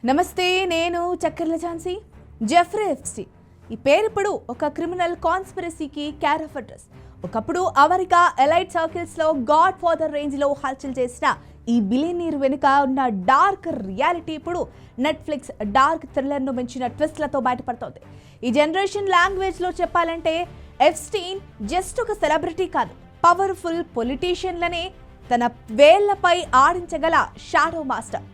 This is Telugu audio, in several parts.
నమస్తే, నేను చక్కెర్ల ఝాన్సీ. జెఫ్రీ ఎప్స్టీన్ ఈ పేరు ఇప్పుడు ఒక క్రిమినల్ కాన్స్పిరసీకి క్యార్ ఆఫ్ అడ్రస్. ఒకప్పుడు అమెరికా ఎలైట్ సర్కిల్స్లో గాడ్ ఫాదర్ రేంజ్లో హల్చల్ చేసిన ఈ బిలియనీర్ వెనుక ఉన్న డార్క్ రియాలిటీ ఇప్పుడు నెట్ఫ్లిక్స్ డార్క్ థ్రిల్లర్ను మించిన ట్విస్ట్లతో బయటపడుతోంది. ఈ జనరేషన్ లాంగ్వేజ్లో చెప్పాలంటే ఎప్స్టీన్ జస్ట్ ఒక సెలబ్రిటీ కాదు, పవర్ఫుల్ పొలిటీషియన్లనే తన వేళ్లపై ఆడించగల షాడో మాస్టర్.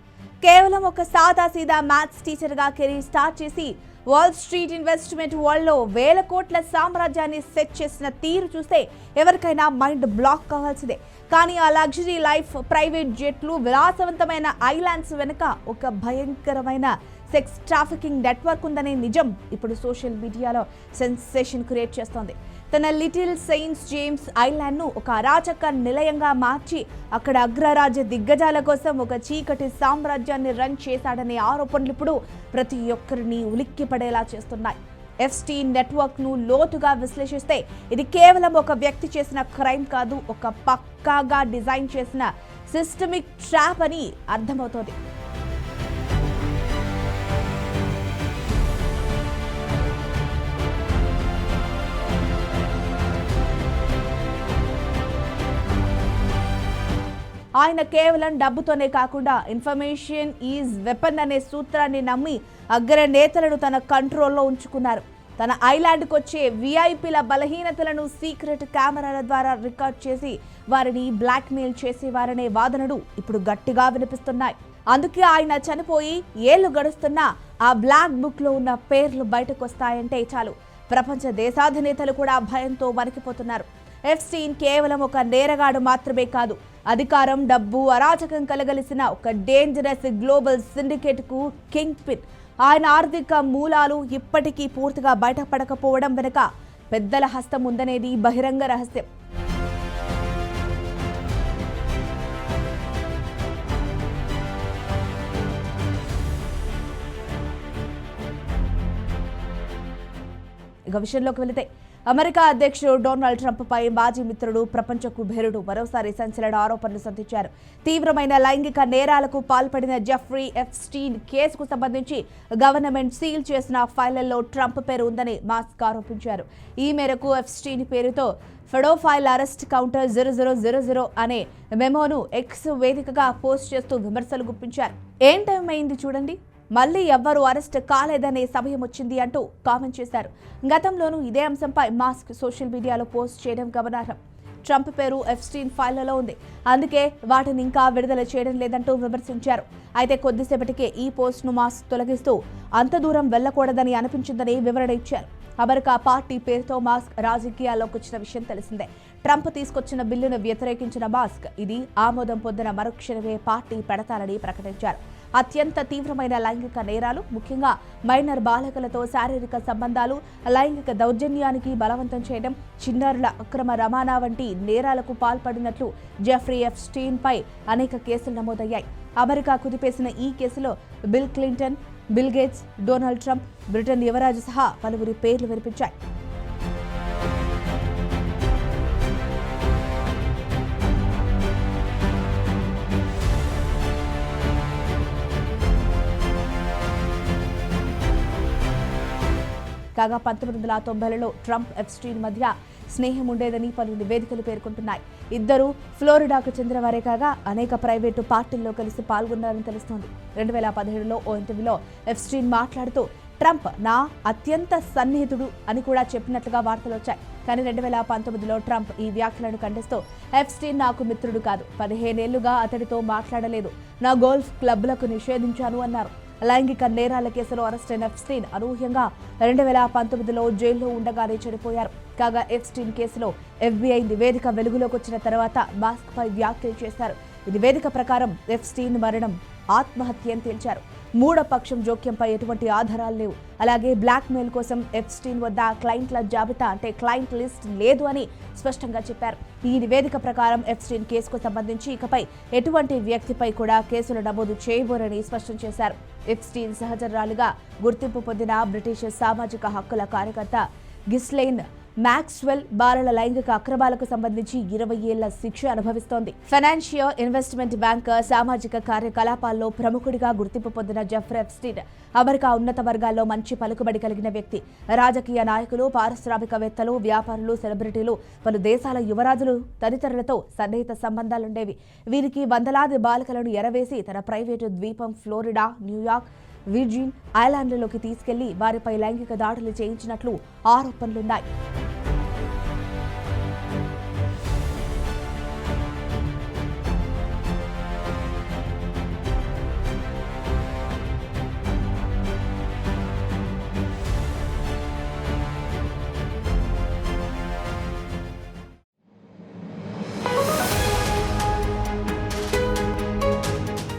కేవలం ఒక సాదాసీదా మ్యాథ్స్ టీచర్గా కెరీర్ స్టార్ట్ చేసి వాల్ స్ట్రీట్ ఇన్వెస్ట్మెంట్ వరల్డ్లో వేల కోట్ల సామ్రాజ్యాన్ని సెట్ చేసిన తీరు చూస్తే ఎవరికైనా మైండ్ బ్లాక్ కావాల్సిందే. కానీ ఆ లగ్జరీ లైఫ్, ప్రైవేట్ జెట్లు, విలాసవంతమైన ఐలాండ్స్ వెనుక ఒక భయంకరమైన సెక్స్ ట్రాఫికింగ్ నెట్వర్క్ ఉందనే నిజం ఇప్పుడు సోషల్ మీడియాలో సెన్సేషన్ క్రియేట్ చేస్తోంది. తన లిటిల్ సెయింట్స్ జేమ్స్ ఐలాండ్ను ఒక అరాచక నిలయంగా మార్చి అక్కడ అగ్రరాజ్య దిగ్గజాల కోసం ఒక చీకటి సామ్రాజ్యాన్ని రన్ చేశాడనే ఆరోపణలు ఇప్పుడు ప్రతి ఒక్కరిని ఉలిక్కిపడేలా చేస్తున్నాయి. ఎప్స్టీన్ నెట్వర్క్ను లోతుగా విశ్లేషిస్తే ఇది కేవలం ఒక వ్యక్తి చేసిన క్రైమ్ కాదు, ఒక పక్కాగా డిజైన్ చేసిన సిస్టమిక్ ట్రాప్ అని అర్థమవుతోంది. ఆయన కేవలం డబ్బుతోనే కాకుండా ఇన్ఫర్మేషన్ ఈజ్ వెపన్ అనే సూత్రాన్ని నమ్మి అగ్ర నేతలను తన కంట్రోల్లో ఉంచుకున్నారు. తన ఐలాండ్కి వచ్చే విఐపీల బలహీనతలను సీక్రెట్ కెమెరాల ద్వారా రికార్డ్ చేసి వారిని బ్లాక్మెయిల్ చేసేవారనే వాదనలు ఇప్పుడు గట్టిగా వినిపిస్తున్నాయి. అందుకే ఆయన చనిపోయి ఏళ్లు గడుస్తున్నా ఆ బ్లాక్ బుక్లో ఉన్న పేర్లు బయటకు వస్తాయంటే చాలు ప్రపంచ దేశాధినేతలు కూడా భయంతో వణికిపోతున్నారు. ఎప్స్టీన్ కేవలం ఒక నేరగాడు మాత్రమే కాదు, అధికారం, డబ్బు, అరాచకం కలగలిసిన ఒక డేంజరస్ గ్లోబల్ సిండికేట్కు కింగ్ పిన్. ఆయన ఆర్థిక మూలాలు ఇప్పటికీ పూర్తిగా బయటపడకపోవడం వెనుక పెద్దల హస్తం ఉందనేది బహిరంగ రహస్యం. ఇక విషయంలోకి వెళితే అమెరికా అధ్యక్షుడు డొనాల్డ్ ట్రంప్ పై మాజీ మిత్రుడు, ప్రపంచ కుబేరుడు మరోసారి సంచలన ఆరోపణలు సంధించారు. తీవ్రమైన లైంగిక నేరాలకు పాల్పడిన జెఫ్రీ ఎప్స్టీన్ కేసుకు సంబంధించి గవర్నమెంట్ సీల్ చేసిన ఫైళ్లలో ట్రంప్ పేరు ఉందని మాస్క్ ఆరోపించారు. ఈ మేరకు ఎప్స్టీన్ పేరుతో ఫెడోఫైల్ అరెస్ట్ కౌంటర్ 0000 అనే మెమోను ఎక్స్ వేదికగా పోస్ట్ చేస్తూ విమర్శలు గుప్పించారు. ఏం టైం అయింది చూడండి, మళ్లీ ఎవ్వరూ అరెస్ట్ కాలేదనే సమయం వచ్చింది అంటూ కామెంట్ చేశారు. గతంలోనూ ఇదే అంశంపై మాస్క్ సోషల్ మీడియాలో పోస్ట్ చేయడం గమనార్హం. ట్రంప్ పేరు ఎప్స్టీన్ ఫైళ్లలో ఉంది, అందుకే వాటిని ఇంకా విడుదల చేయడం లేదంటూ విమర్శించారు. అయితే కొద్దిసేపటికే ఈ పోస్ట్ను మాస్క్ తొలగిస్తూ అంత దూరం వెళ్లకూడదని అనిపించిందని వివరణ ఇచ్చారు. అమెరికా పార్టీ పేరుతో మాస్క్ రాజకీయాల్లోకి వచ్చిన విషయం తెలిసిందే. ట్రంప్ తీసుకొచ్చిన బిల్లును వ్యతిరేకించిన మాస్క్ ఇది ఆమోదం పొందిన మరుక్షణమే పార్టీ పెడతారని ప్రకటించారు. అత్యంత తీవ్రమైన లైంగిక నేరాలు, ముఖ్యంగా మైనర్ బాలికలతో శారీరక సంబంధాలు, లైంగిక దౌర్జన్యానికి బలవంతం చేయడం, చిన్నారుల అక్రమ రవాణా వంటి నేరాలకు పాల్పడినట్లు జెఫ్రీ ఎప్స్టీన్ పై అనేక కేసులు నమోదయ్యాయి. అమెరికా కుదిపేసిన ఈ కేసులో bill Clinton, bill gates, Donald Trump, Britain యువరాజు సహా పలువురి పేర్లు వినిపించాయి. కాగా 1990లలో ట్రంప్ ఎప్స్టీన్ మధ్య స్నేహం ఉండేదని పలు నివేదికలు పేర్కొంటున్నాయి. ఇద్దరు ఫ్లోరిడాకు చెందినవారే కాగా అనేక ప్రైవేటు పార్టీల్లో కలిసి పాల్గొన్నారని తెలుస్తోంది. 2017లో ఓ ఇంటర్వ్యూలో ఎప్స్టీన్ మాట్లాడుతూ ట్రంప్ నా అత్యంత సన్నిహితుడు అని కూడా చెప్పినట్లుగా వార్తలు వచ్చాయి. కానీ 2019లో ట్రంప్ ఈ వ్యాఖ్యలను ఖండిస్తూ ఎప్స్టీన్ నాకు మిత్రుడు కాదు, 15 ఏళ్లుగా అతడితో మాట్లాడలేదు, నా గోల్ఫ్ క్లబ్లకు నిషేధించాను అన్నారు. లైంగిక నేరాల కేసులో అరెస్టైన ఎప్స్టీన్ అనూహ్యంగా 2019లో జైల్లో ఉండగానే చనిపోయారు. కాగా ఎప్స్టీన్ కేసులో FBI నివేదిక వెలుగులోకి వచ్చిన తర్వాత మాస్క్ పై వ్యాఖ్యలు చేశారు. ఈ నివేదిక ప్రకారం ఎప్స్టీన్ మరణం ఆత్మహత్య అని తేల్చారు. మూడపక్షం జోక్యంపై ఎటువంటి ఆధారాలు లేవు. అలాగే బ్లాక్మెయిల్ కోసం ఎప్స్టీన్ వద్ద క్లయింట్ల జాబితా అంటే క్లయింట్ లిస్ట్ లేదు అని స్పష్టంగా చెప్పారు. ఈ నివేదిక ప్రకారం ఎప్స్టీన్ కేసుకు సంబంధించి ఇకపై ఎటువంటి వ్యక్తిపై కూడా కేసులు నమోదు చేయబోరని స్పష్టం చేశారు. ఎప్స్టీన్ సహచరురాలిగా గుర్తింపు పొందిన బ్రిటిష్ సామాజిక హక్కుల కార్యకర్త గిస్లెయిన్ మ్యాక్స్వెల్ బాలల లైంగిక అక్రమాలకు సంబంధించి 20 ఏళ్ల శిక్ష అనుభవిస్తోంది. ఫైనాన్షియల్ ఇన్వెస్ట్మెంట్ బ్యాంకర్, సామాజిక కార్యకలాపాల్లో ప్రముఖుడిగా గుర్తింపు పొందిన జెఫ్రీ ఎప్స్టీన్ అమెరికా ఉన్నత వర్గాల్లో మంచి పలుకుబడి కలిగిన వ్యక్తి. రాజకీయ నాయకులు, పారిశ్రామికవేత్తలు, వ్యాపారులు, సెలబ్రిటీలు, పలు దేశాల యువరాజులు తదితరులతో సన్నిహిత సంబంధాలుండేవి. వీరికి వందలాది బాలికలను ఎరవేసి తన ప్రైవేటు ద్వీపం ఫ్లోరిడా, న్యూయార్క్, విర్జిన్ ఐలాండ్లలోకి తీసుకెళ్లి వారిపై లైంగిక దాడులు చేయించినట్లు ఆరోపణలున్నాయి.